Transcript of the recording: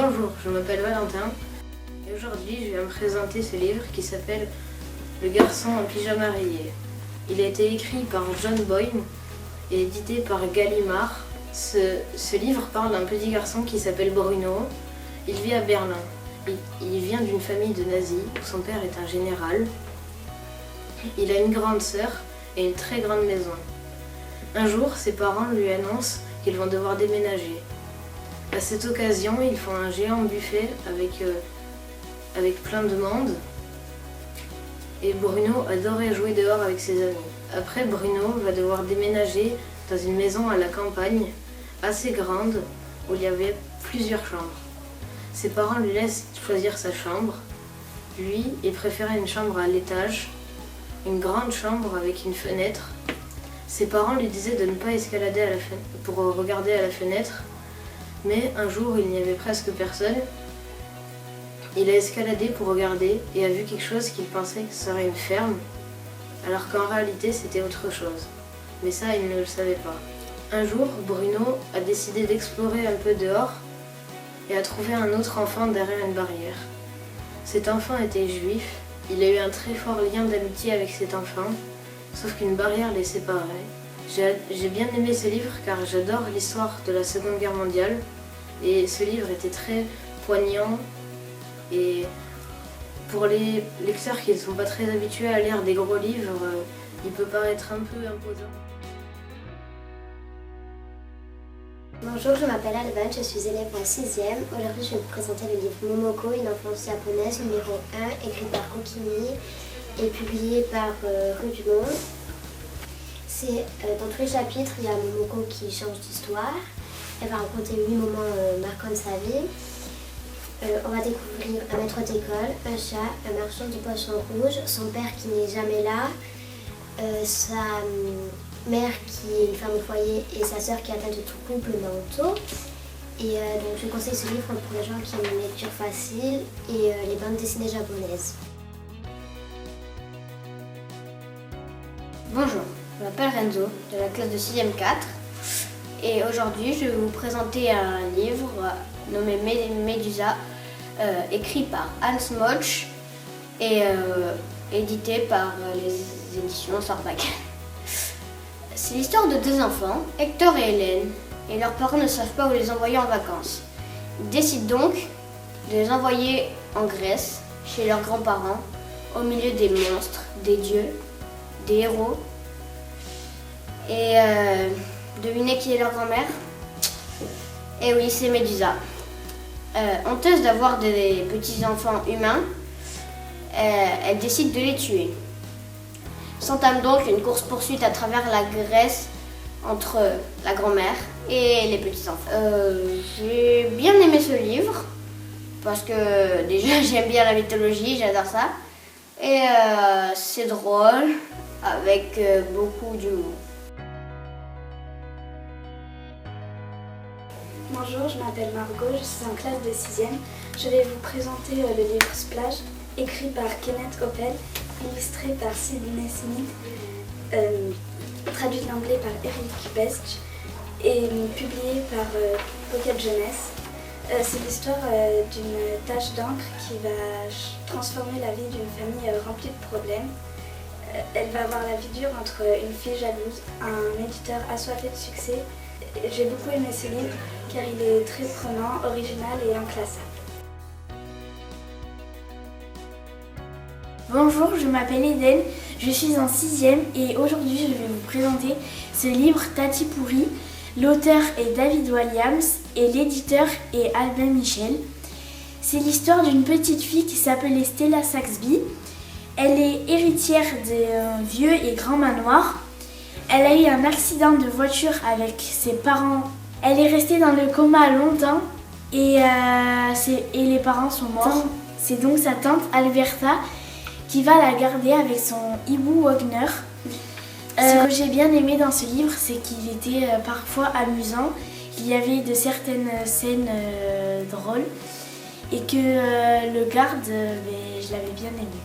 Bonjour, je m'appelle Valentin et aujourd'hui je viens me présenter ce livre qui s'appelle Le garçon en pyjama rayé. Il a été écrit par John Boyne et édité par Gallimard. Ce livre parle d'un petit garçon qui s'appelle Bruno. Il vit à Berlin. Il vient d'une famille de nazis où son père est un général. Il a une grande sœur et une très grande maison. Un jour, ses parents lui annoncent qu'ils vont devoir déménager. À cette occasion, ils font un géant buffet avec plein de monde. Et Bruno adorait jouer dehors avec ses amis. Après, Bruno va devoir déménager dans une maison à la campagne, assez grande, où il y avait plusieurs chambres. Ses parents lui laissent choisir sa chambre. Lui, il préférait une chambre à l'étage, une grande chambre avec une fenêtre. Ses parents lui disaient de ne pas escalader pour regarder à la fenêtre, mais un jour, il n'y avait presque personne. Il a escaladé pour regarder et a vu quelque chose qu'il pensait que serait une ferme, alors qu'en réalité, c'était autre chose. Mais ça, il ne le savait pas. Un jour, Bruno a décidé d'explorer un peu dehors et a trouvé un autre enfant derrière une barrière. Cet enfant était juif. Il a eu un très fort lien d'amitié avec cet enfant, sauf qu'une barrière les séparait. J'ai bien aimé ce livre car j'adore l'histoire de la Seconde Guerre mondiale et ce livre était très poignant et pour les lecteurs qui ne sont pas très habitués à lire des gros livres, il peut paraître un peu imposant. Bonjour, je m'appelle Alban, je suis élève en 6e. Aujourd'hui, je vais vous présenter le livre Momoko, une enfance japonaise, numéro 1, écrit par Kokimi et publié par Rue du Monde. Dans tous les chapitres, il y a Momoko qui change d'histoire. Elle va raconter 8 moments marquants de sa vie. On va découvrir un maître d'école, un chat, un marchand de poissons rouges, son père qui n'est jamais là, sa mère qui est une femme au foyer et sa sœur qui est atteinte de troubles mentaux. Et donc je conseille ce livre pour les gens qui aiment une lecture facile et les bandes dessinées japonaises. Bonjour, je m'appelle Renzo, de la classe de 6e 4 et aujourd'hui je vais vous présenter un livre nommé Médusa, écrit par Hans Motzsch et édité par les éditions Sarbacane. C'est l'histoire de deux enfants, Hector et Hélène, et leurs parents ne savent pas où les envoyer en vacances. Ils décident donc de les envoyer en Grèce, chez leurs grands-parents, au milieu des monstres, des dieux, des héros. Et devinez qui est leur grand-mère? Eh oui, c'est Médusa. Honteuse d'avoir des petits-enfants humains, elle décide de les tuer. S'entame donc une course-poursuite à travers la Grèce entre la grand-mère et les petits-enfants. J'ai bien aimé ce livre, parce que déjà j'aime bien la mythologie, j'adore ça. Et c'est drôle, avec beaucoup d'humour. Bonjour, je m'appelle Margot, je suis en classe de 6e. Je vais vous présenter le livre Splash, écrit par Kenneth Oppel, illustré par Sydney Smith, traduit de l'anglais par Eric Bestch et publié par Pocket Jeunesse. C'est l'histoire d'une tache d'encre qui va transformer la vie d'une famille remplie de problèmes. Elle va avoir la vie dure entre une fille jalouse, un éditeur assoiffé de succès. J'ai beaucoup aimé ce livre car il est très prenant, original et inclassable. Bonjour, je m'appelle Eden, je suis en 6e et aujourd'hui je vais vous présenter ce livre Tati Pourri. L'auteur est David Walliams et l'éditeur est Albin Michel. C'est l'histoire d'une petite fille qui s'appelait Stella Saxby. Elle est héritière d'un vieux et grand manoir. Elle a eu un accident de voiture avec ses parents. Elle est restée dans le coma longtemps et les parents sont morts. C'est donc sa tante Alberta qui va la garder avec son hibou Wagner. Ce que j'ai bien aimé dans ce livre, c'est qu'il était parfois amusant. Il y avait de certaines scènes drôles et que le garde, je l'avais bien aimé.